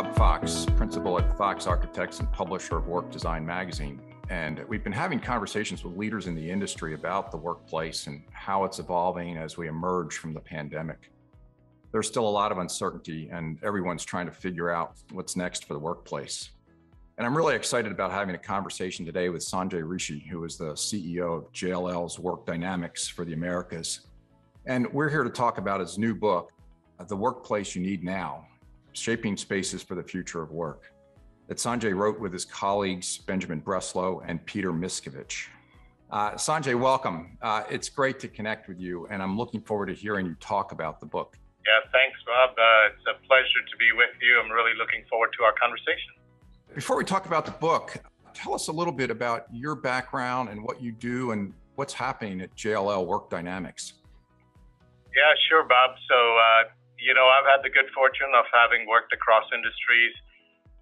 Bob Fox, principal at Fox Architects and publisher of Work Design magazine. And we've been having conversations with leaders in the industry about the workplace and how it's evolving as we emerge from the pandemic. There's still a lot of uncertainty and everyone's trying to figure out what's next for the workplace. And I'm really excited about having a conversation today with Sanjay Rishi, who is the CEO of JLL's Work Dynamics for the Americas. And we're here to talk about his new book, The Workplace You Need Now, Shaping Spaces for the Future of Work, that Sanjay wrote with his colleagues, Benjamin Breslow and Peter Miskovich. Sanjay, welcome. It's great to connect with you, and I'm looking forward to hearing you talk about the book. Yeah, thanks, Bob. It's a pleasure to be with you. I'm really looking forward to our conversation. Before we talk about the book, tell us a little bit about your background and what you do and what's happening at JLL Work Dynamics. Yeah, sure, Bob. So, I've had the good fortune of having worked across industries,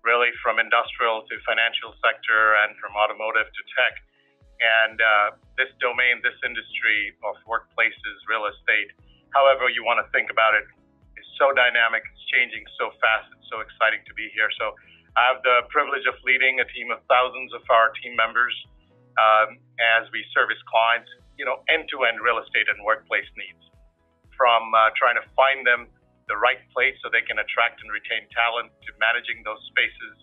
really from industrial to financial sector and from automotive to tech. And this domain, this industry of workplaces, real estate, however you want to think about it, is so dynamic, it's changing so fast, it's so exciting to be here. So I have the privilege of leading a team of thousands of our team members as we service clients, end-to-end real estate and workplace needs, from trying to find them the right place so they can attract and retain talent, to managing those spaces,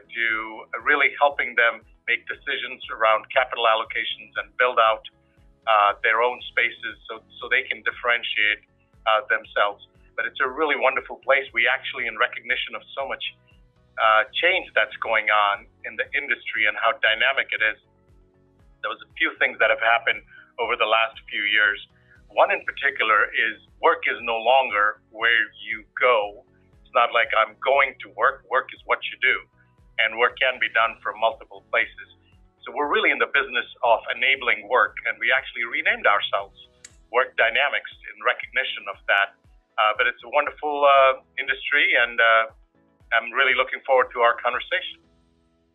to really helping them make decisions around capital allocations and build out their own spaces so they can differentiate themselves. But it's a really wonderful place. We actually, in recognition of so much change that's going on in the industry and how dynamic it is, there was a few things that have happened over the last few years. One in particular is work is no longer where you go. It's not like I'm going to work. Work is what you do. And work can be done from multiple places. So we're really in the business of enabling work. And we actually renamed ourselves Work Dynamics in recognition of that. But it's a wonderful industry, and I'm really looking forward to our conversation.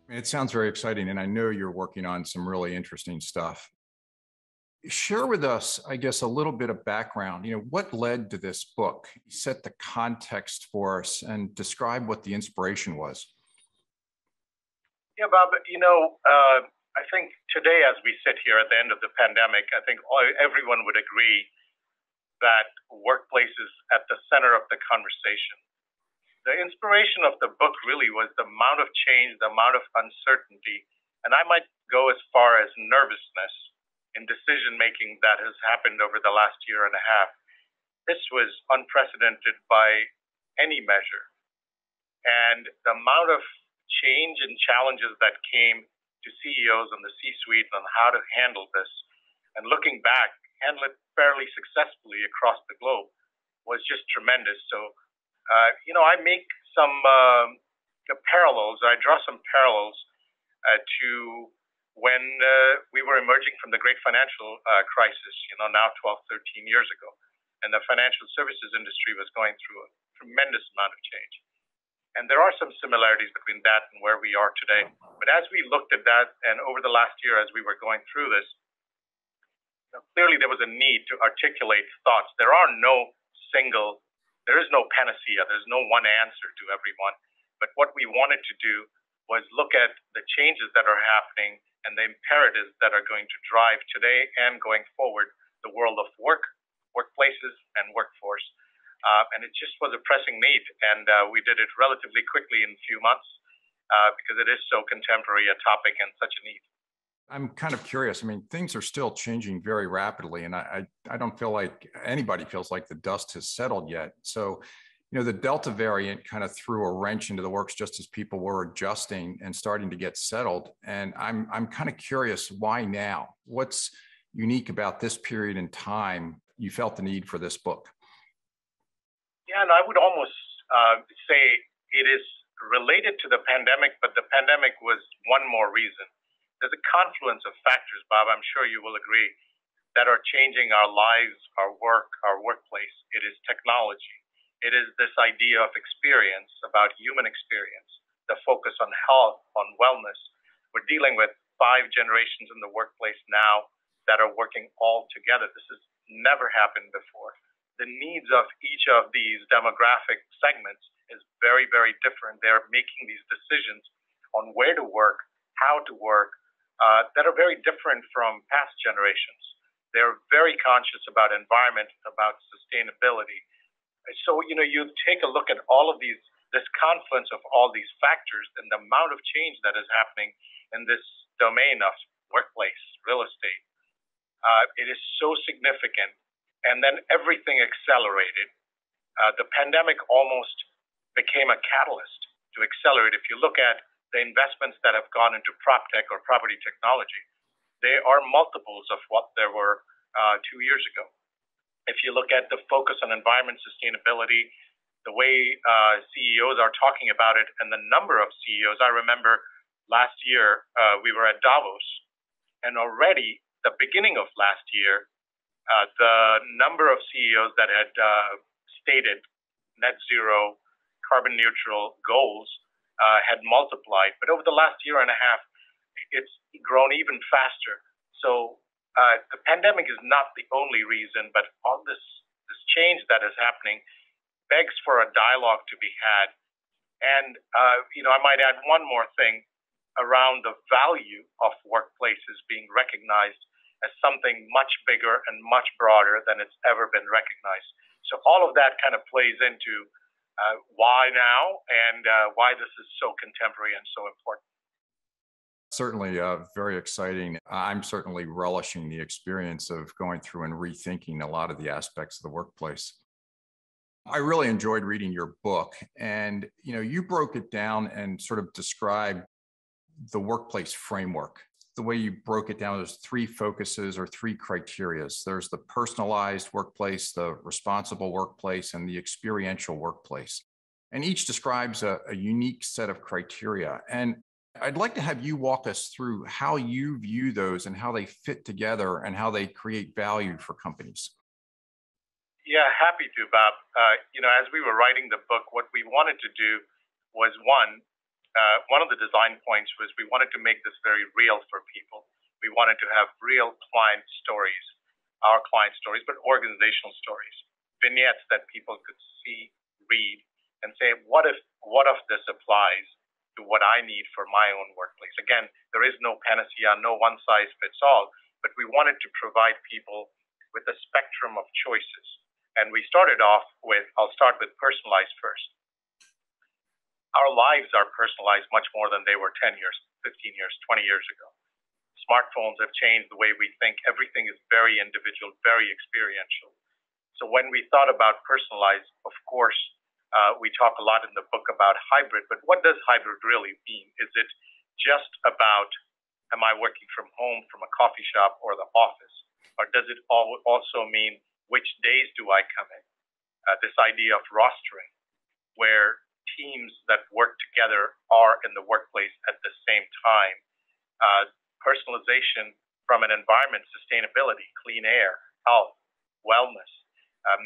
It sounds very exciting. And I know you're working on some really interesting stuff. Share with us, I guess, a little bit of background. What led to this book? Set the context for us and describe what the inspiration was. Yeah, Bob, I think today as we sit here at the end of the pandemic, I think everyone would agree that workplace is at the center of the conversation. The inspiration of the book really was the amount of change, the amount of uncertainty, and I might go as far as nervousness in decision-making that has happened over the last year and a half. This was unprecedented by any measure. And the amount of change and challenges that came to CEOs and the C-suite on how to handle this, and looking back, handle it fairly successfully across the globe, was just tremendous. So, I make some parallels. I draw some parallels to when we were emerging from the great financial crisis, now 12, 13 years ago. And the financial services industry was going through a tremendous amount of change. And there are some similarities between that and where we are today. But as we looked at that, and over the last year as we were going through this, clearly there was a need to articulate thoughts. There is no panacea. There's no one answer to everyone. But what we wanted to do was look at the changes that are happening and the imperatives that are going to drive today and going forward the world of work, workplaces, and workforce. And it just was a pressing need. And we did it relatively quickly in a few months because it is so contemporary a topic and such a need. I'm kind of curious. Things are still changing very rapidly, and I don't feel like anybody feels like the dust has settled yet. So, the Delta variant kind of threw a wrench into the works just as people were adjusting and starting to get settled. And I'm kind of curious, why now? What's unique about this period in time you felt the need for this book? Yeah, and I would almost say it is related to the pandemic, but the pandemic was one more reason. There's a confluence of factors, Bob, I'm sure you will agree, that are changing our lives, our work, our workplace. It is technology. It is this idea of experience, about human experience, the focus on health, on wellness. We're dealing with 5 generations in the workplace now that are working all together. This has never happened before. the needs of each of these demographic segments is very, very different. They're making these decisions on where to work, how to work, that are very different from past generations. They're very conscious about environment, about sustainability. So, you take a look at all of this confluence of all these factors and the amount of change that is happening in this domain of workplace, real estate. It is so significant. And then everything accelerated. The pandemic almost became a catalyst to accelerate. If you look at the investments that have gone into prop tech or property technology, they are multiples of what there were 2 years ago. If you look at the focus on environment sustainability, the way CEOs are talking about it, and the number of CEOs, I remember last year we were at Davos, and already the beginning of last year, the number of CEOs that had stated net zero, carbon neutral goals had multiplied. But over the last year and a half, it's grown even faster. So the pandemic is not the only reason, but all this change that is happening begs for a dialogue to be had. And, I might add one more thing around the value of workplaces being recognized as something much bigger and much broader than it's ever been recognized. So all of that kind of plays into why now and why this is so contemporary and so important. Certainly very exciting. I'm certainly relishing the experience of going through and rethinking a lot of the aspects of the workplace. I really enjoyed reading your book, and you broke it down and sort of described the workplace framework. The way you broke it down, there's 3 focuses or 3 criterias. There's the personalized workplace, the responsible workplace, and the experiential workplace. And each describes a unique set of criteria. And I'd like to have you walk us through how you view those and how they fit together and how they create value for companies. Yeah, happy to, Bob. As we were writing the book, what we wanted to do was one of the design points was we wanted to make this very real for people. We wanted to have real client stories, our client stories, but organizational stories, vignettes that people could see, read, and say, what if this applies to what I need for my own workplace? Again, there is no panacea, no one size fits all, but we wanted to provide people with a spectrum of choices. And we started off I'll start with personalized first. Our lives are personalized much more than they were 10 years, 15 years, 20 years ago. Smartphones have changed the way we think. Everything is very individual, very experiential. So when we thought about personalized, of course, we talk a lot in the book about hybrid, but what does hybrid really mean? Is it just about, am I working from home, from a coffee shop, or the office? Or does it also mean, which days do I come in? This idea of rostering, where teams that work together are in the workplace at the same time. Personalization from an environment, sustainability, clean air, health, wellness,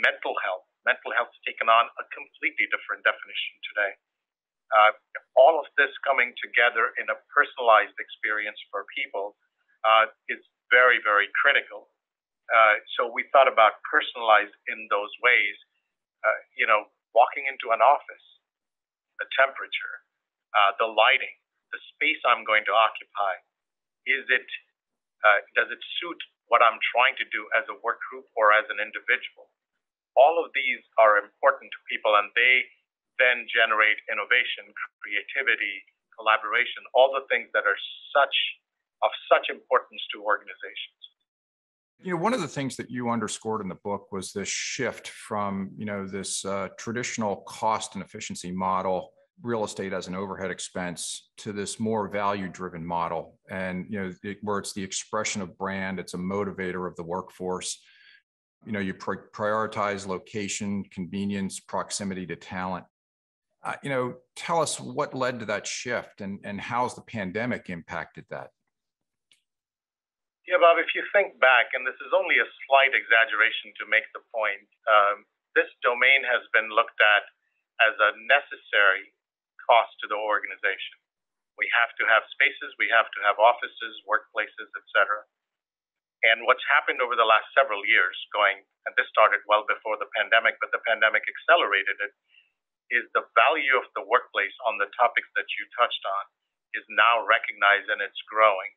mental health. Mental health has taken on a completely different definition today. All of this coming together in a personalized experience for people is very, very critical. So we thought about personalized in those ways. Walking into an office, the temperature, the lighting, the space I'm going to occupy. Does it suit what I'm trying to do as a work group or as an individual? All of these are important to people, and they then generate innovation, creativity, collaboration, all the things that are of such importance to organizations. One of the things that you underscored in the book was this shift from, this traditional cost and efficiency model, real estate as an overhead expense, to this more value-driven model. And, where it's the expression of brand, it's a motivator of the workforce. You prioritize location, convenience, proximity to talent. Tell us what led to that shift and how's the pandemic impacted that? Yeah, Bob, if you think back, and this is only a slight exaggeration to make the point, this domain has been looked at as a necessary cost to the organization. We have to have spaces, we have to have offices, workplaces, etc. And what's happened over the last several years, and this started well before the pandemic, but the pandemic accelerated it, is the value of the workplace on the topics that you touched on is now recognized and it's growing.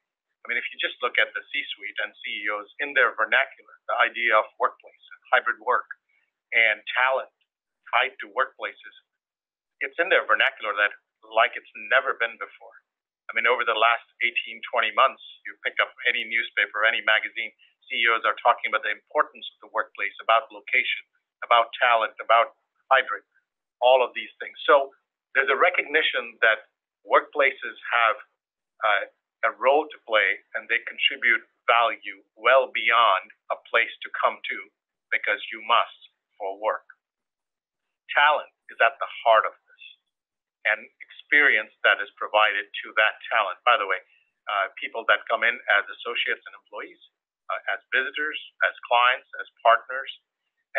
I mean, if you just look at the C-suite and CEOs in their vernacular, the idea of workplace and hybrid work and talent tied to workplaces, it's in their vernacular that like it's never been before. I mean, over the last 18, 20 months, you pick up any newspaper, any magazine, CEOs are talking about the importance of the workplace, about location, about talent, about hybrid, all of these things. So there's a recognition that workplaces have a role to play and they contribute value well beyond a place to come to because you must for work. Talent is at the heart of this and experience that is provided to that talent. By the way, people that come in as associates and employees, as visitors, as clients, as partners,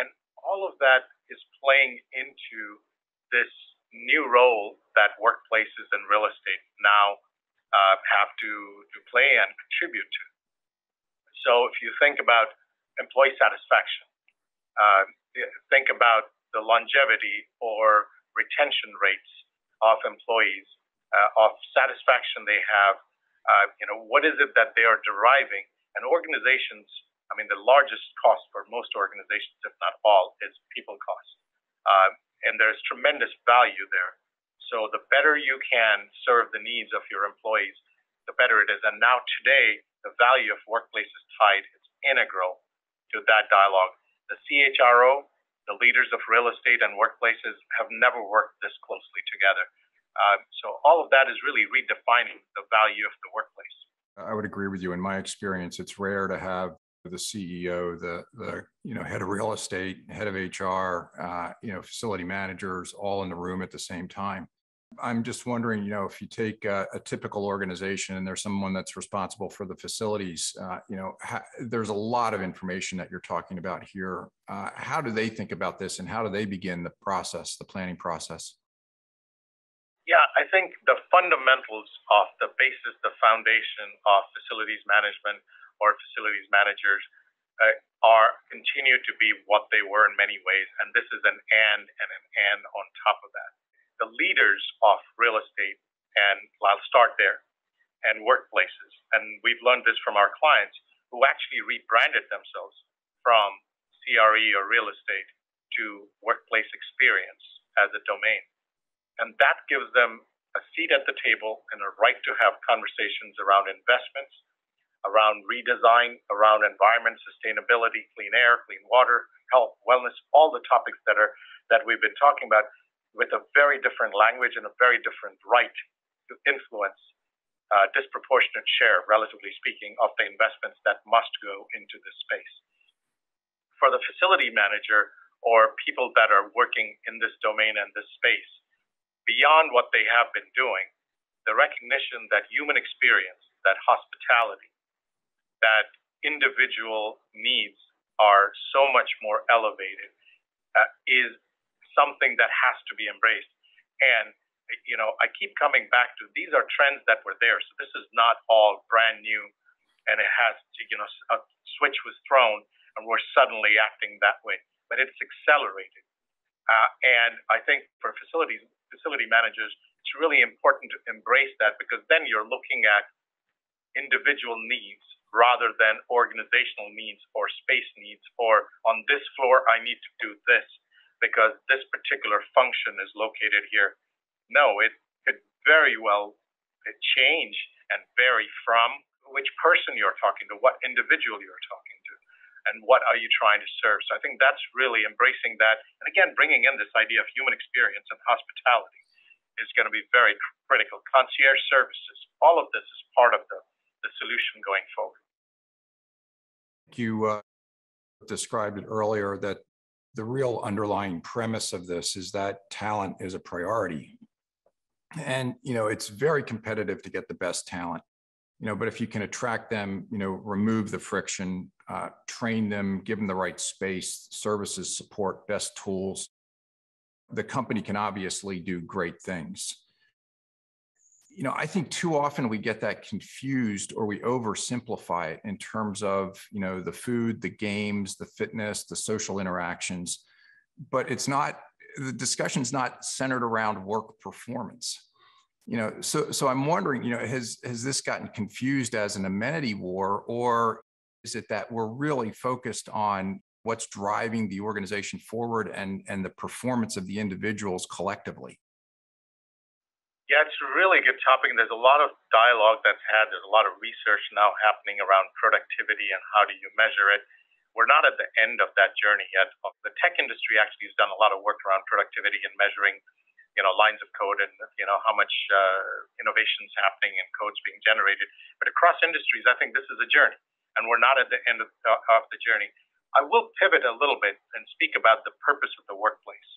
and all of that is playing into this new role that workplaces and real estate now have to play and contribute to. So if you think about employee satisfaction, think about the longevity or retention rates of employees, of satisfaction they have, what is it that they are deriving? And organizations, I mean, the largest cost for most organizations, if not all, is people cost. And there's tremendous value there. So the better you can serve the needs of your employees, the better it is. And now today, the value of workplace is tied, it's integral to that dialogue. The CHRO, the leaders of real estate and workplaces have never worked this closely together. So all of that is really redefining the value of the workplace. I would agree with you. In my experience, it's rare to have the CEO, the head of real estate, head of HR, facility managers all in the room at the same time. I'm just wondering, if you take a typical organization and there's someone that's responsible for the facilities, there's a lot of information that you're talking about here. How do they think about this and how do they begin the process, the planning process? Yeah, I think the fundamentals of the basis, the foundation of facilities management or facilities managers continue to be what they were in many ways. And this is an and on top of that. The leaders of real estate, and I'll start there, and workplaces, and we've learned this from our clients who actually rebranded themselves from CRE or real estate to workplace experience as a domain. And that gives them a seat at the table and a right to have conversations around investments, around redesign, around environment, sustainability, clean air, clean water, health, wellness, all the topics that we've been talking about, with a very different language and a very different right to influence disproportionate share, relatively speaking, of the investments that must go into this space. For the facility manager or people that are working in this domain and this space, beyond what they have been doing, the recognition that human experience, that hospitality, that individual needs are so much more elevated is something that has to be embraced. And, I keep coming back to these are trends that were there. So this is not all brand new and it has, a switch was thrown and we're suddenly acting that way, but it's accelerated. And I think for facility managers, it's really important to embrace that because then you're looking at individual needs rather than organizational needs or space needs, or on this floor, I need to do this because this particular function is located here. No, it could very well change and vary from which person you're talking to, what individual you're talking to, and what are you trying to serve. So I think that's really embracing that. And again, bringing in this idea of human experience and hospitality is going to be very critical. Concierge services, all of this is part of the solution going forward. You described it earlier that the real underlying premise of this is that talent is a priority. And, it's very competitive to get the best talent, but if you can attract them, remove the friction, train them, give them the right space, services, support, best tools, the company can obviously do great things. I think too often we get that confused or we oversimplify it in terms of, the food, the games, the fitness, the social interactions, but the discussion's not centered around work performance. So I'm wondering, has this gotten confused as an amenity war, or is it that we're really focused on what's driving the organization forward and the performance of the individuals collectively? Yeah, it's a really good topic. And there's a lot of dialogue that's had. There's a lot of research now happening around productivity and how do you measure it. We're not at the end of that journey yet. The tech industry actually has done a lot of work around productivity and measuring, lines of code and, how much innovation is happening and codes being generated. But across industries, I think this is a journey, and we're not at the end of the journey. I will pivot a little bit and speak about the purpose of the workplace,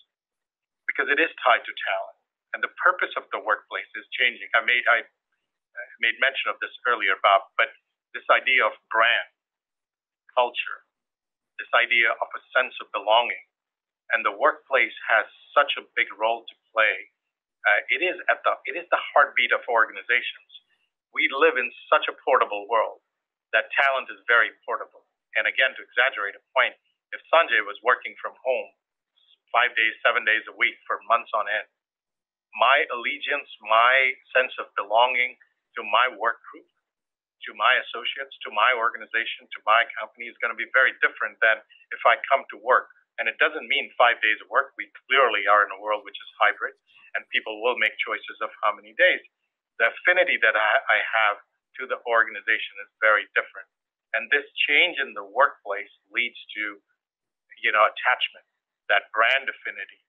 because it is tied to talent. And the purpose of the workplace is changing. I made mention of this earlier, Bob, but this idea of brand, culture, this idea of a sense of belonging, and the workplace has such a big role to play. It is the heartbeat of organizations. We live in such a portable world that talent is very portable. And again, to exaggerate a point, if Sanjay was working from home 5 days, 7 days a week for months on end, my allegiance, my sense of belonging to my work group, to my associates, to my organization, to my company is going to be very different than if I come to work. And it doesn't mean 5 days of work. We clearly are in a world which is hybrid, and people will make choices of how many days. The affinity that I have to the organization is very different. And this change in the workplace leads to, attachment, that brand affinity.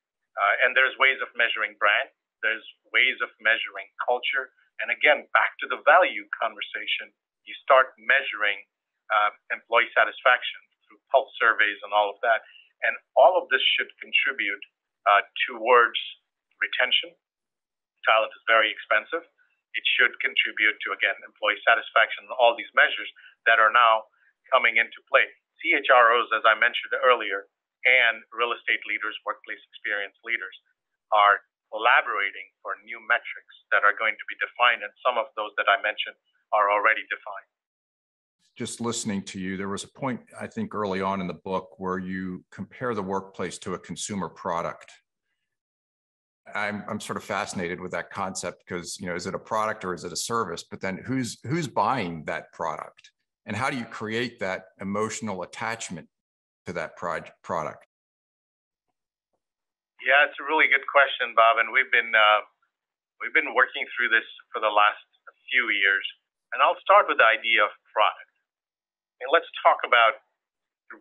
And there's ways of measuring brand. There's ways of measuring culture. And again, back to the value conversation, you start measuring employee satisfaction through pulse surveys and all of that. And all of this should contribute towards retention. Talent is very expensive. It should contribute to, again, employee satisfaction and all these measures that are now coming into play. CHROs, as I mentioned earlier, and real estate leaders, workplace experience leaders are collaborating for new metrics that are going to be defined. And some of those that I mentioned are already defined. Just listening to you, there was a point, I think, early on in the book where you compare the workplace to a consumer product. I'm sort of fascinated with that concept because, is it a product or is it a service? But then who's buying that product? And how do you create that emotional attachment to that product? Yeah, it's a really good question, Bob. And we've been working through this for the last few years. And I'll start with the idea of product. And let's talk about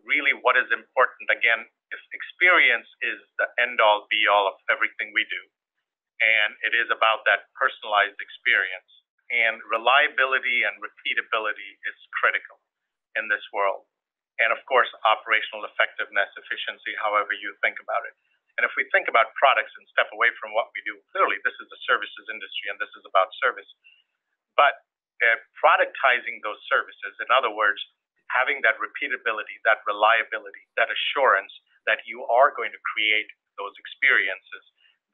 really what is important. Again, if experience is the end-all, be-all of everything we do, and it is about that personalized experience, and reliability and repeatability is critical in this world. And of course, operational effectiveness, efficiency, however you think about it. And if we think about products and step away from what we do, clearly this is the services industry and this is about service. But productizing those services, in other words, having that repeatability, that reliability, that assurance that you are going to create those experiences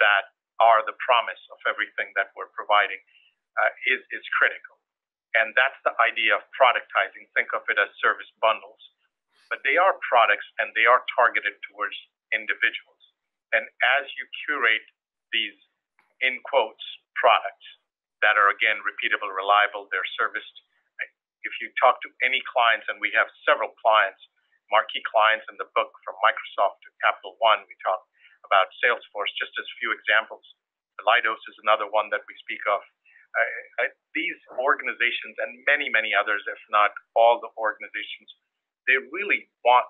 that are the promise of everything that we're providing is critical. And that's the idea of productizing. Think of it as service bundles. But they are products and they are targeted towards individuals. And as you curate these, in quotes, products that are, again, repeatable, reliable, they're serviced. If you talk to any clients, and we have several clients, marquee clients in the book from Microsoft to Capital One, we talk about Salesforce, just as few examples. Leidos is another one that we speak of. These organizations and many, many others, if not all the organizations, they really want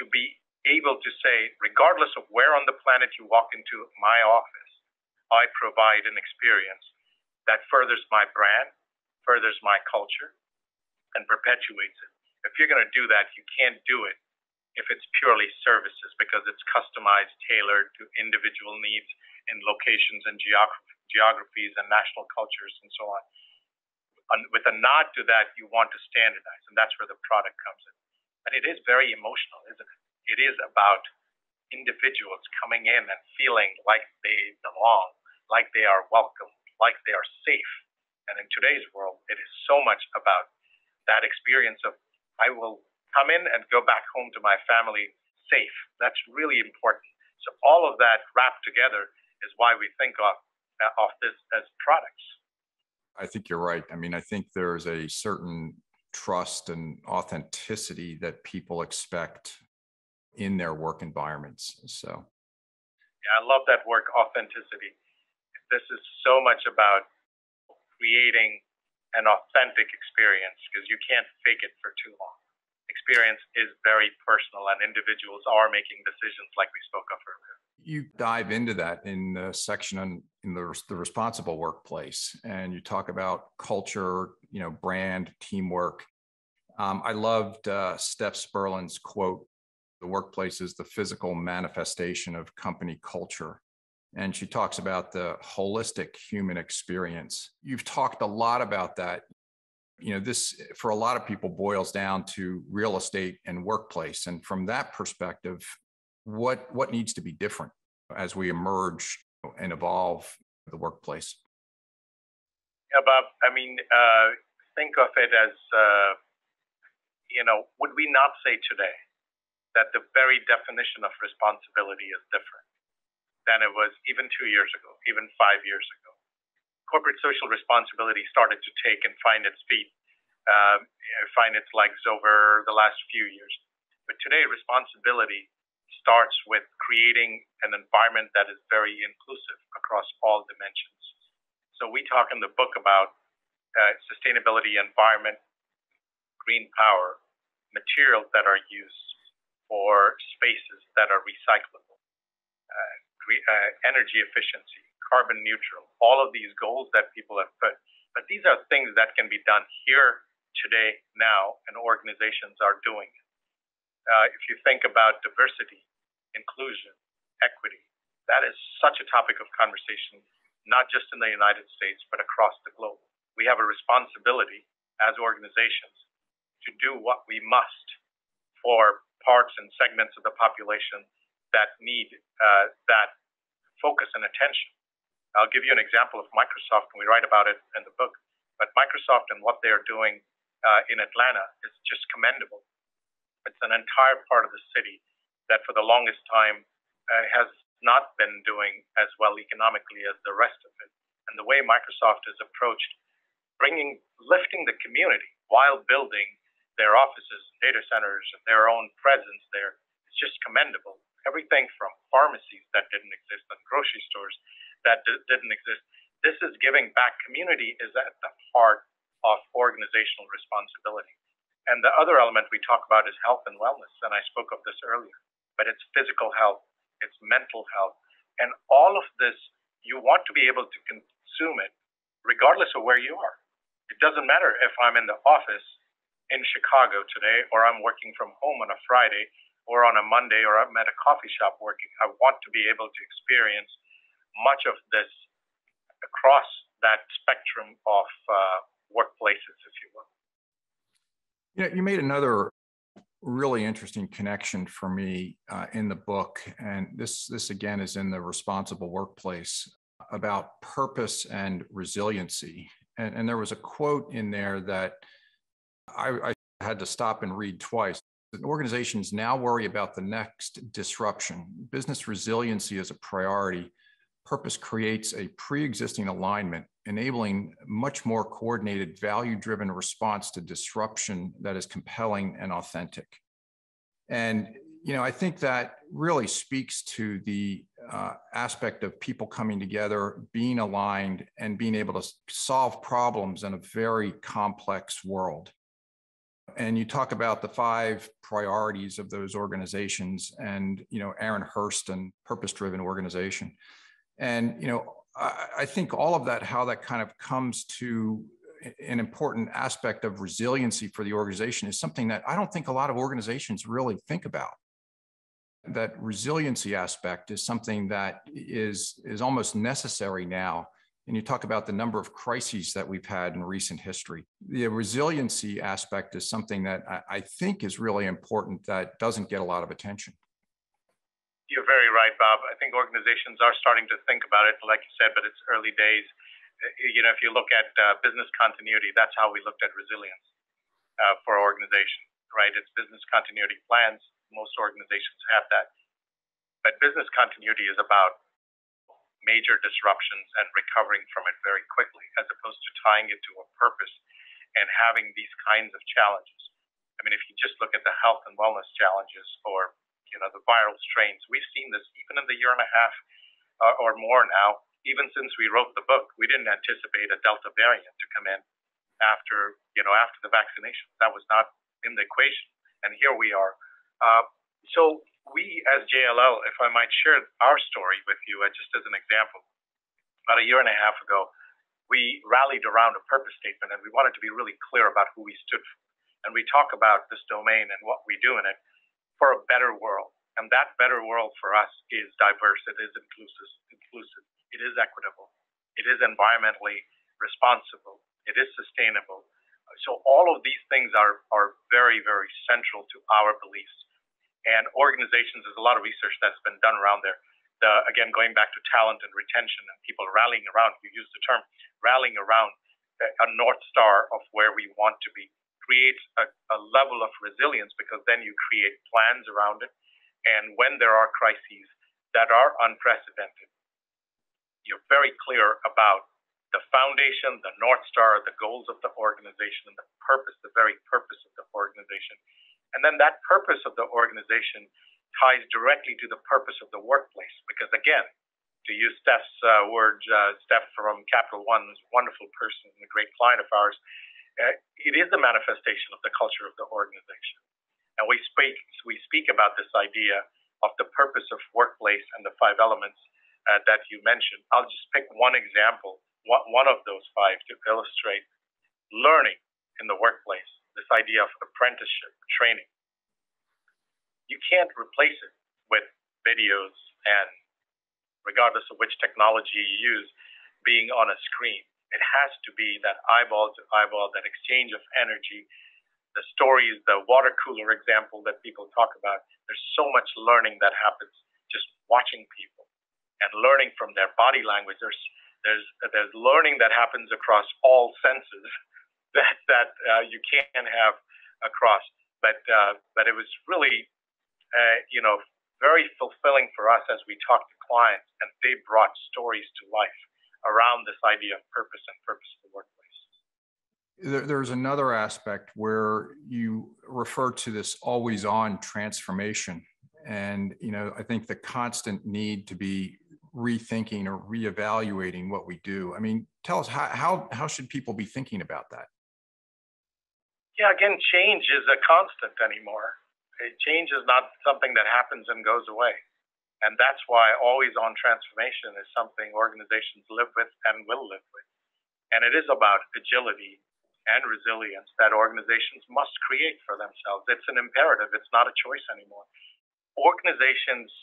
to be able to say, regardless of where on the planet you walk into my office, I provide an experience that furthers my brand, furthers my culture, and perpetuates it. If you're going to do that, you can't do it if it's purely services, because it's customized, tailored to individual needs in locations and geographies and national cultures and so on. With a nod to that, you want to standardize, and that's where the product comes in. And it is very emotional, isn't it? It is about individuals coming in and feeling like they belong, like they are welcome, like they are safe. And in today's world, it is so much about that experience of I will come in and go back home to my family safe. That's really important. So all of that wrapped together is why we think of this as products. I think you're right. I mean, I think there's a certain trust and authenticity that people expect in their work environments. So, yeah, I love that word, authenticity. This is so much about creating an authentic experience because you can't fake it for too long. Experience is very personal and individuals are making decisions like we spoke of earlier. You dive into that in the section on in the responsible workplace, and you talk about culture, brand, teamwork. I loved Steph Sperlin's quote, "The workplace is the physical manifestation of company culture." And she talks about the holistic human experience. You've talked a lot about that. This for a lot of people boils down to real estate and workplace. And from that perspective, what needs to be different as we emerge and evolve the workplace? Yeah, Bob. I mean, think of it as, would we not say today that the very definition of responsibility is different than it was even 2 years ago, even 5 years ago? Corporate social responsibility started to take and find its feet, find its legs over the last few years. But today, responsibility starts with creating an environment that is very inclusive across all dimensions. So we talk in the book about sustainability, environment, green power, materials that are used for spaces that are recyclable, energy efficiency, carbon neutral, all of these goals that people have put. But these are things that can be done here, today, now, and organizations are doing it. If you think about diversity, inclusion, equity, that is such a topic of conversation, not just in the United States, but across the globe. We have a responsibility as organizations to do what we must for parts and segments of the population that need that focus and attention. I'll give you an example of Microsoft, and we write about it in the book. But Microsoft and what they are doing in Atlanta is just commendable. It's an entire part of the city that for the longest time has not been doing as well economically as the rest of it. And the way Microsoft has approached lifting the community while building their offices, data centers, and their own presence there is just commendable. Everything from pharmacies that didn't exist and grocery stores that didn't exist. This is giving back. Community is at the heart of organizational responsibility. And the other element we talk about is health and wellness, and I spoke of this earlier, but it's physical health, it's mental health, and all of this, you want to be able to consume it regardless of where you are. It doesn't matter if I'm in the office in Chicago today, or I'm working from home on a Friday, or on a Monday, or I'm at a coffee shop working. I want to be able to experience much of this across that spectrum of workplaces, if you will. You made another really interesting connection for me in the book, and this again is in the responsible workplace about purpose and resiliency. And there was a quote in there that I had to stop and read twice. Organizations now worry about the next disruption. Business resiliency is a priority. Purpose creates a pre-existing alignment, enabling much more coordinated, value-driven response to disruption that is compelling and authentic. And, I think that really speaks to the aspect of people coming together, being aligned, and being able to solve problems in a very complex world. And you talk about the 5 priorities of those organizations and, Aaron Hurst and purpose-driven organization. And, I think all of that, how that kind of comes to an important aspect of resiliency for the organization is something that I don't think a lot of organizations really think about. That resiliency aspect is something that is almost necessary now. And you talk about the number of crises that we've had in recent history. The resiliency aspect is something that I think is really important that doesn't get a lot of attention. You're very right, Bob. I think organizations are starting to think about it, like you said, but it's early days. If you look at business continuity, that's how we looked at resilience for our organization, right? It's business continuity plans. Most organizations have that. But business continuity is about major disruptions and recovering from it very quickly, as opposed to tying it to a purpose and having these kinds of challenges. I mean, if you just look at the health and wellness challenges or, the viral strains, we've seen this even in the year and a half or more now, even since we wrote the book. We didn't anticipate a Delta variant to come in after the vaccination. That was not in the equation. And here we are. So we, as JLL, if I might share our story with you, just as an example, about a year and a half ago, we rallied around a purpose statement, and we wanted to be really clear about who we stood for. And we talk about this domain and what we do in it for a better world. And that better world for us is diverse. It is inclusive. It is equitable. It is environmentally responsible. It is sustainable. So all of these things are very, very central to our beliefs. And organizations, there's a lot of research that's been done around there. Again, going back to talent and retention and people rallying around, you use the term, rallying around a North Star of where we want to be, creates a level of resilience, because then you create plans around it. And when there are crises that are unprecedented, you're very clear about the foundation, the North Star, the goals of the organization, and the purpose, the very purpose of the organization. And then that purpose of the organization ties directly to the purpose of the workplace. Because again, to use Steph's words, Steph from Capital One is a wonderful person and a great client of ours. It is the manifestation of the culture of the organization. And we speak about this idea of the purpose of workplace and the 5 elements that you mentioned. I'll just pick one example, one of those 5, to illustrate learning in the workplace, this idea of apprenticeship, training. You can't replace it with videos and, regardless of which technology you use, being on a screen. It has to be that eyeball to eyeball, that exchange of energy. The stories, the water cooler example that people talk about, there's so much learning that happens just watching people and learning from their body language. There's learning that happens across all senses that you can have across. But it was really, very fulfilling for us as we talked to clients, and they brought stories to life around this idea of purpose and purpose of the workplace. There's another aspect where you refer to this always on transformation. And, I think the constant need to be rethinking or reevaluating what we do. I mean, tell us, how should people be thinking about that? Yeah, again, change is a constant anymore. Change is not something that happens and goes away. And that's why always on transformation is something organizations live with and will live with. And it is about agility and resilience that organizations must create for themselves. It's an imperative. It's not a choice anymore. Organizations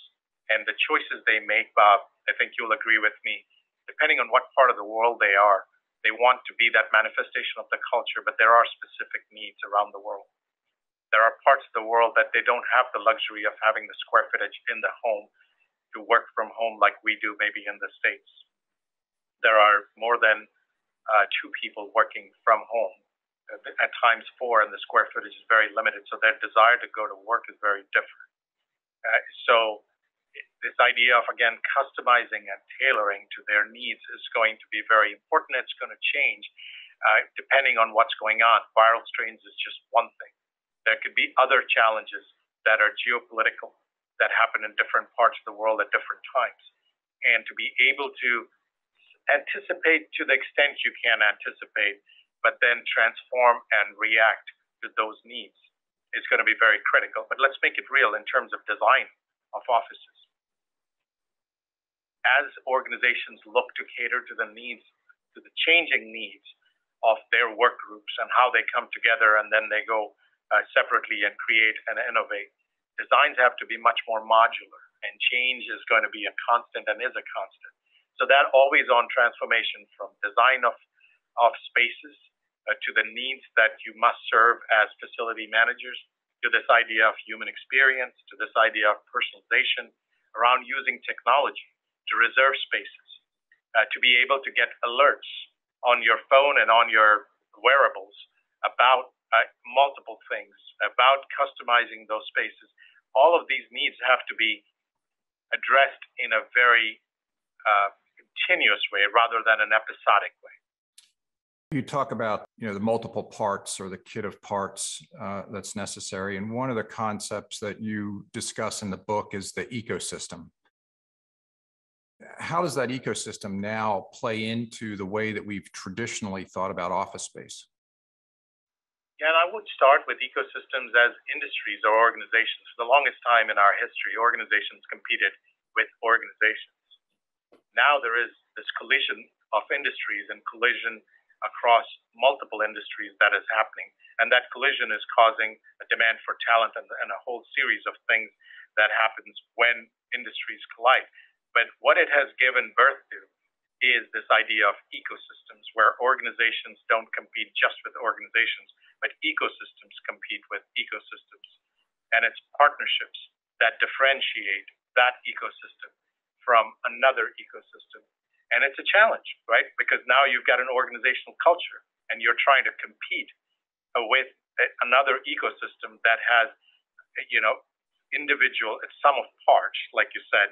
and the choices they make, Bob, I think you'll agree with me, depending on what part of the world they are, they want to be that manifestation of the culture, but there are specific needs around the world. There are parts of the world that they don't have the luxury of having the square footage in the home to work from home like we do maybe in the States. There are more than 2 people working from home, at times 4, and the square footage is very limited, so their desire to go to work is very different. So this idea of, again, customizing and tailoring to their needs is going to be very important. It's going to change depending on what's going on. Viral strains is just one thing. There could be other challenges that are geopolitical, that happen in different parts of the world at different times. And to be able to anticipate to the extent you can anticipate, but then transform and react to those needs is going to be very critical. But let's make it real in terms of design of offices. As organizations look to cater to the needs, to the changing needs of their work groups and how they come together and then they go separately and create and innovate, designs have to be much more modular, and change is going to be a constant and is a constant. So that always on transformation from design of spaces to the needs that you must serve as facility managers, to this idea of human experience, to this idea of personalization around using technology to reserve spaces, to be able to get alerts on your phone and on your wearables about multiple things, about customizing those spaces. All of these needs have to be addressed in a very continuous way rather than an episodic way. You talk about, the multiple parts or the kit of parts that's necessary. And one of the concepts that you discuss in the book is the ecosystem. How does that ecosystem now play into the way that we've traditionally thought about office space? Yeah, and I would start with ecosystems as industries or organizations. For the longest time in our history, organizations competed with organizations. Now there is this collision of industries and collision across multiple industries that is happening. And that collision is causing a demand for talent and a whole series of things that happens when industries collide. But what it has given birth to is this idea of ecosystems, where organizations don't compete just with organizations, but ecosystems compete with ecosystems. And it's partnerships that differentiate that ecosystem from another ecosystem. And it's a challenge, right? Because now you've got an organizational culture and you're trying to compete with another ecosystem that has, individual, it's sum of parts, like you said,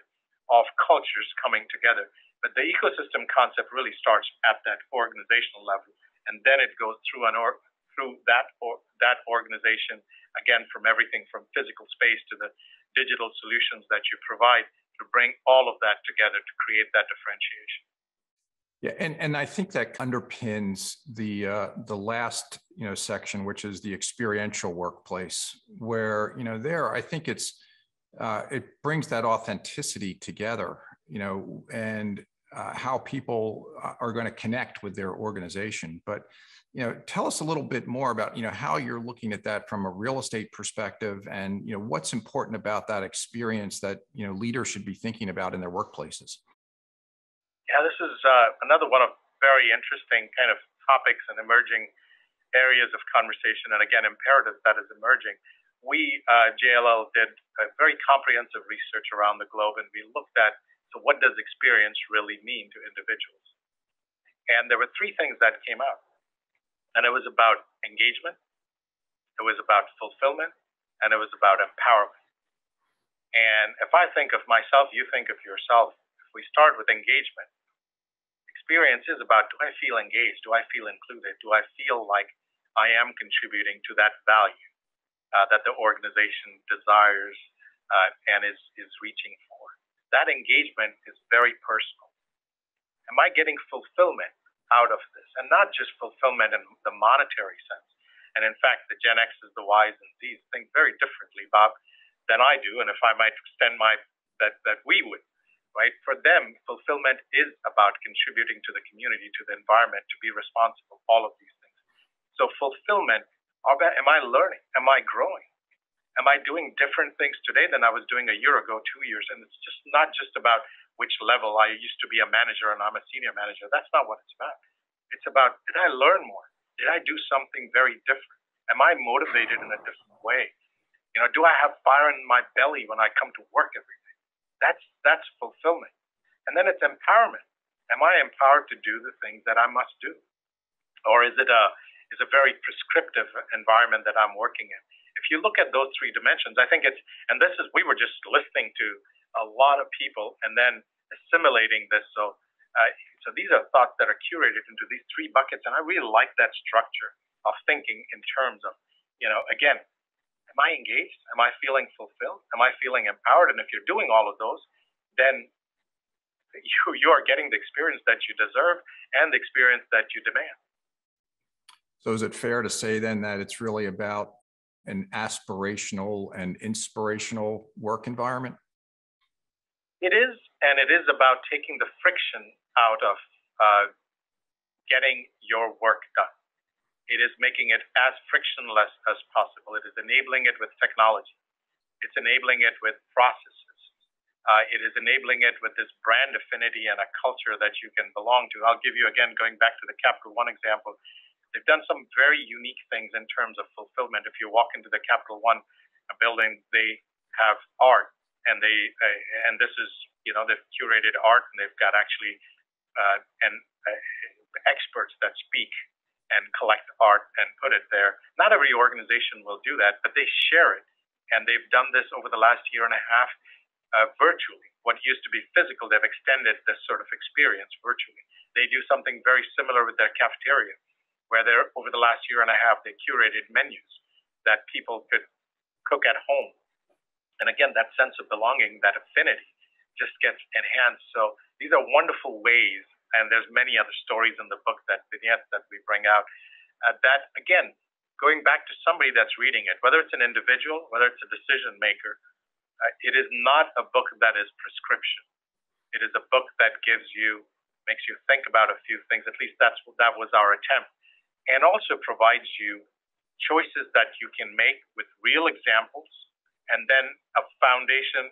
of cultures coming together. But the ecosystem concept really starts at that organizational level, and then it goes through that organization, again, from everything from physical space to the digital solutions that you provide, to bring all of that together to create that differentiation. Yeah, and I think that underpins the last section, which is the experiential workplace, where there I think it brings that authenticity together, and how people are going to connect with their organization. But tell us a little bit more about how you're looking at that from a real estate perspective, and what's important about that experience that leaders should be thinking about in their workplaces. Yeah, this is another one of very interesting kind of topics and emerging areas of conversation, and again, imperatives that is emerging. We, JLL, did a very comprehensive research around the globe, and we looked at, so what does experience really mean to individuals? And there were three things that came out. And it was about engagement, it was about fulfillment, and it was about empowerment. And if I think of myself, you think of yourself. If we start with engagement, experience is about, do I feel engaged? Do I feel included? Do I feel like I am contributing to that value that the organization desires and is reaching for? That engagement is very personal. Am I getting fulfillment out of this? And not just fulfillment in the monetary sense. And in fact, the Gen X's, the Y's, and Z's think very differently, Bob, than I do. And if I might extend that we would, right? For them, fulfillment is about contributing to the community, to the environment, to be responsible, all of these things. So fulfillment, am I learning? Am I growing? Am I doing different things today than I was doing a year ago, 2 years? And it's just not just about which level. I used to be a manager and I'm a senior manager. That's not what it's about. It's about, did I learn more? Did I do something very different? Am I motivated in a different way? Do I have fire in my belly when I come to work every day? That's fulfillment. And then it's empowerment. Am I empowered to do the things that I must do? Or is it a very prescriptive environment that I'm working in? If you look at those three dimensions, I think we were just listening to a lot of people and then assimilating this. So these are thoughts that are curated into these three buckets. And I really like that structure of thinking in terms of, again, am I engaged? Am I feeling fulfilled? Am I feeling empowered? And if you're doing all of those, then you are getting the experience that you deserve and the experience that you demand. So is it fair to say then that it's really about an aspirational and inspirational work environment? It is, and it is about taking the friction out of getting your work done. It is making it as frictionless as possible. It is enabling it with technology. It's enabling it with processes. It is enabling it with this brand affinity and a culture that you can belong to. I'll give you, again, going back to the Capital One example, they've done some very unique things in terms of fulfillment. If you walk into the Capital One building, they have art, and this is, they've curated art, and they've got actually experts speak and collect art and put it there. Not every organization will do that, but they share it. And they've done this over the last year and a half virtually. What used to be physical, they've extended this sort of experience virtually. They do something very similar with their cafeteria, where over the last year and a half, they curated menus that people could cook at home. And again, that sense of belonging, that affinity just gets enhanced. So these are wonderful ways, and there's many other stories in the book, that vignettes that we bring out, that again, going back to somebody that's reading it, whether it's an individual, whether it's a decision maker, it is not a book that is prescription. It is a book that makes you think about a few things. At least that was our attempt. And also provides you choices that you can make with real examples, and then a foundation,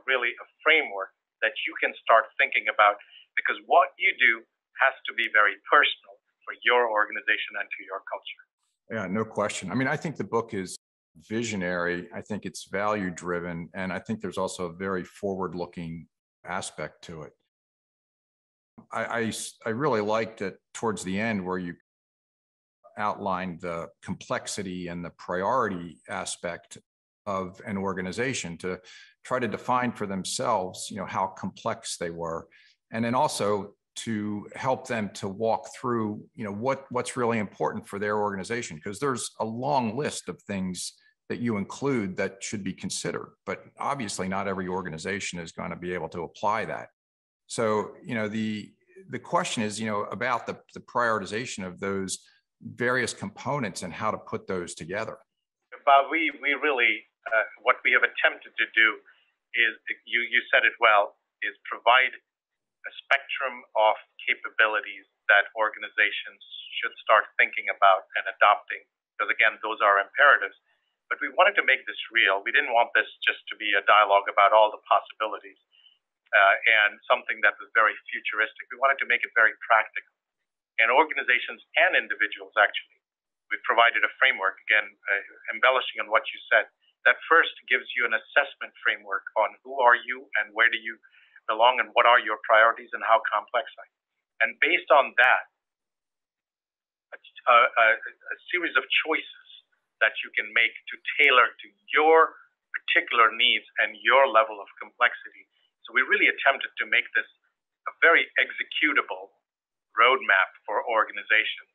really a framework that you can start thinking about, because what you do has to be very personal for your organization and to your culture. Yeah, no question. I mean, I think the book is visionary. I think it's value driven. And I think there's also a very forward looking aspect to it. I really liked it towards the end where you outlined the complexity and the priority aspect of an organization, to try to define for themselves, how complex they were. And then also to help them to walk through, what's really important for their organization, because there's a long list of things that you include that should be considered, but obviously not every organization is going to be able to apply that. So, the question is, about the prioritization of those various components and how to put those together. Bob, we really, what we have attempted to do is, you said it well, is provide a spectrum of capabilities that organizations should start thinking about and adopting, because again, those are imperatives. But we wanted to make this real. We didn't want this just to be a dialogue about all the possibilities and something that was very futuristic. We wanted to make it very practical. And organizations and individuals, actually, we've provided a framework, again, embellishing on what you said, that first gives you an assessment framework on who are you and where do you belong and what are your priorities and how complex are you. And based on that, a series of choices that you can make to tailor to your particular needs and your level of complexity. So we really attempted to make this a very executable roadmap for organizations.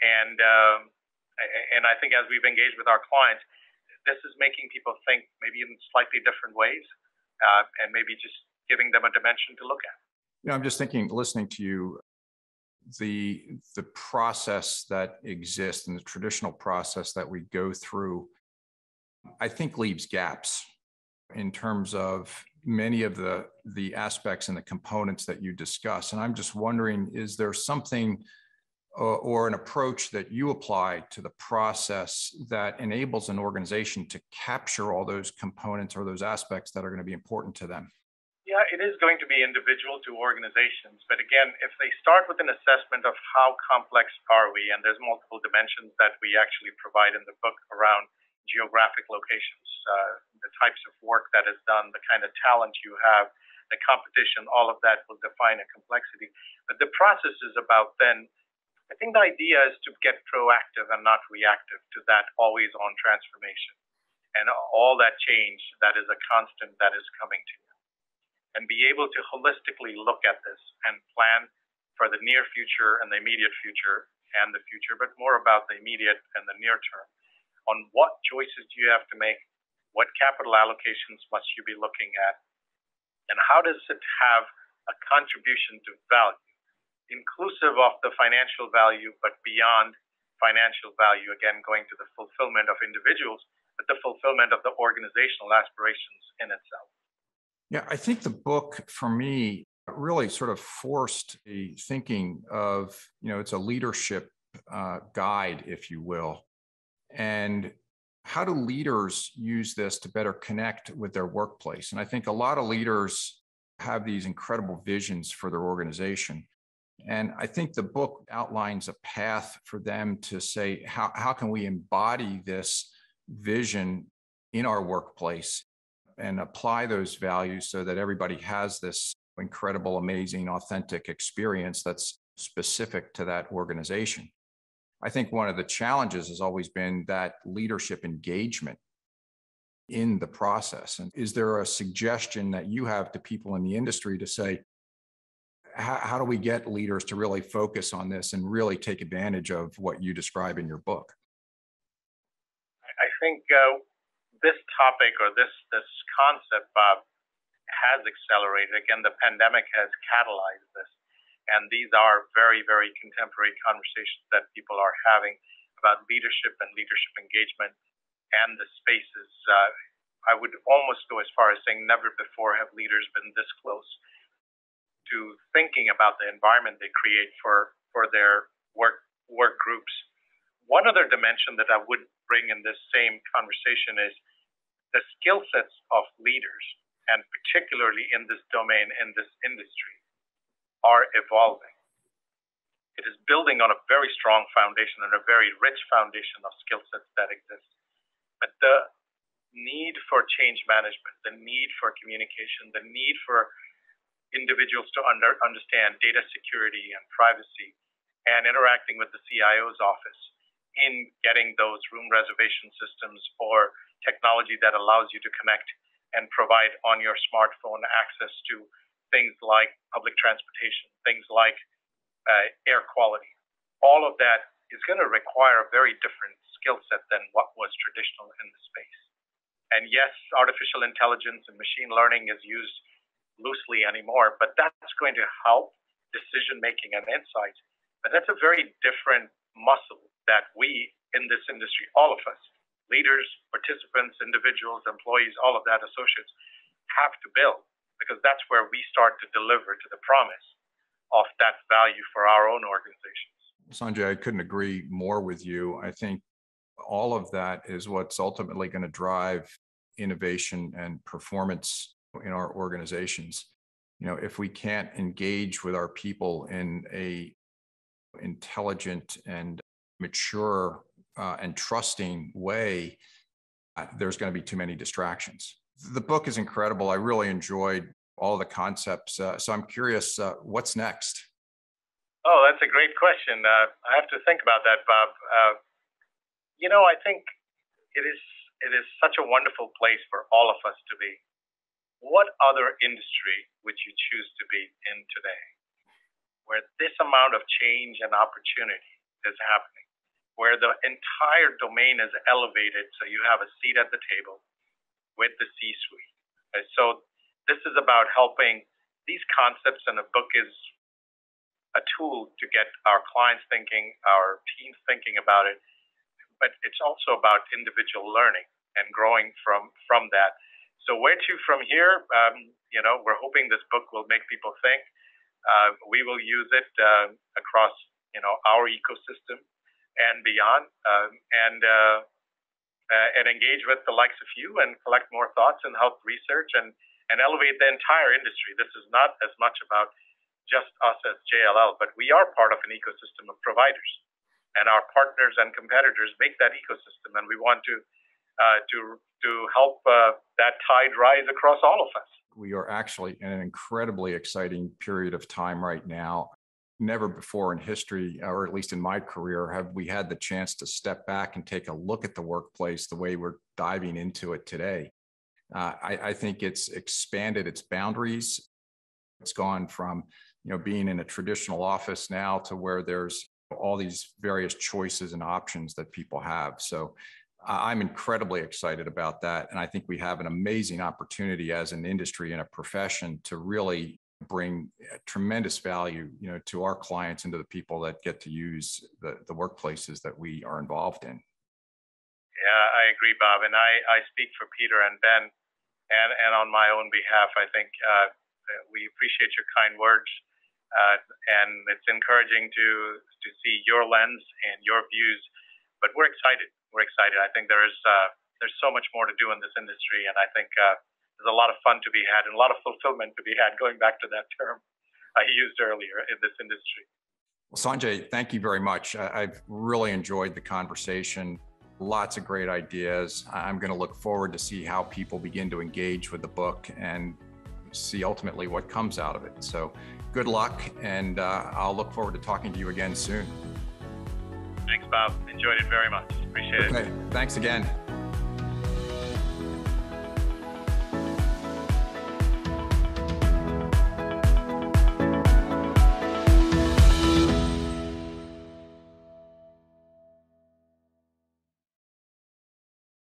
And I think as we've engaged with our clients, this is making people think maybe in slightly different ways, and maybe just giving them a dimension to look at. I'm just thinking, listening to you, the process that exists and the traditional process that we go through, I think leaves gaps in terms of many of the aspects and the components that you discuss. And I'm just wondering, is there something or an approach that you apply to the process that enables an organization to capture all those components or those aspects that are going to be important to them? Yeah, it is going to be individual to organizations. But again, if they start with an assessment of how complex are we, and there's multiple dimensions that we actually provide in the book around geographic locations, the types of work that is done, the kind of talent you have, the competition, all of that will define a complexity. But the process is about then, I think the idea is to get proactive and not reactive to that always on transformation and all that change that is a constant that is coming to you. And be able to holistically look at this and plan for the near future and the immediate future and the future, but more about the immediate and the near term, on what choices do you have to make, what capital allocations must you be looking at, and how does it have a contribution to value, inclusive of the financial value, but beyond financial value, again, going to the fulfillment of individuals, but the fulfillment of the organizational aspirations in itself. Yeah, I think the book for me really sort of forced a thinking of, it's a leadership guide, if you will. And how do leaders use this to better connect with their workplace? And I think a lot of leaders have these incredible visions for their organization. And I think the book outlines a path for them to say, how can we embody this vision in our workplace and apply those values so that everybody has this incredible, amazing, authentic experience that's specific to that organization. I think one of the challenges has always been that leadership engagement in the process. And is there a suggestion that you have to people in the industry to say, how do we get leaders to really focus on this and really take advantage of what you describe in your book? I think this topic or this concept, Bob, has accelerated. Again, the pandemic has catalyzed this. And these are very, very contemporary conversations that people are having about leadership and leadership engagement and the spaces. I would almost go as far as saying never before have leaders been this close to thinking about the environment they create for their work groups. One other dimension that I would bring in this same conversation is the skill sets of leaders, and particularly in this domain, in this industry, are evolving. It is building on a very strong foundation and a very rich foundation of skill sets that exist. But the need for change management, the need for communication, the need for individuals to understand data security and privacy and interacting with the CIO's office in getting those room reservation systems or technology that allows you to connect and provide on your smartphone access to things like public transportation, things like air quality. All of that is going to require a very different skill set than what was traditional in the space. And yes, artificial intelligence and machine learning is used loosely anymore, but that's going to help decision-making and insight. But that's a very different muscle that we in this industry, all of us, leaders, participants, individuals, employees, all of that, associates, have to build, because that's where we start to deliver to the promise of that value for our own organizations. Sanjay, I couldn't agree more with you. I think all of that is what's ultimately going to drive innovation and performance in our organizations. You know, if we can't engage with our people in a intelligent and mature and trusting way, there's going to be too many distractions. The book is incredible. I really enjoyed all the concepts. So I'm curious, what's next? Oh, that's a great question. I have to think about that, Bob. I think it is such a wonderful place for all of us to be. What other industry would you choose to be in today, where this amount of change and opportunity is happening, where the entire domain is elevated so you have a seat at the table with the C-suite? So this is about helping these concepts, and a book is a tool to get our clients thinking, our teams thinking about it, but it's also about individual learning and growing from that. So where to from here? We're hoping this book will make people think. We will use it across, our ecosystem and beyond, and engage with the likes of you and collect more thoughts and help research and elevate the entire industry. This is not as much about just us as JLL, but we are part of an ecosystem of providers, and our partners and competitors make that ecosystem, and we want to help that tide rise across all of us. We are actually in an incredibly exciting period of time right now. Never before in history, or at least in my career, have we had the chance to step back and take a look at the workplace the way we're diving into it today. I think it's expanded its boundaries. It's gone from being in a traditional office now to where there's all these various choices and options that people have. So I'm incredibly excited about that. And I think we have an amazing opportunity as an industry and a profession to really bring tremendous value, to our clients and to the people that get to use the workplaces that we are involved in. Yeah, I agree, Bob. And I speak for Peter and Ben and on my own behalf. I think we appreciate your kind words. And it's encouraging to see your lens and your views. But we're excited. I think there's so much more to do in this industry, and I think there's a lot of fun to be had and a lot of fulfillment to be had, going back to that term I used earlier in this industry. Well, Sanjay, thank you very much. I've really enjoyed the conversation. Lots of great ideas. I'm going to look forward to see how people begin to engage with the book, and see ultimately what comes out of it. So good luck, and I'll look forward to talking to you again soon. Thanks, Bob. Enjoyed it very much. Appreciate it. Okay, thanks again.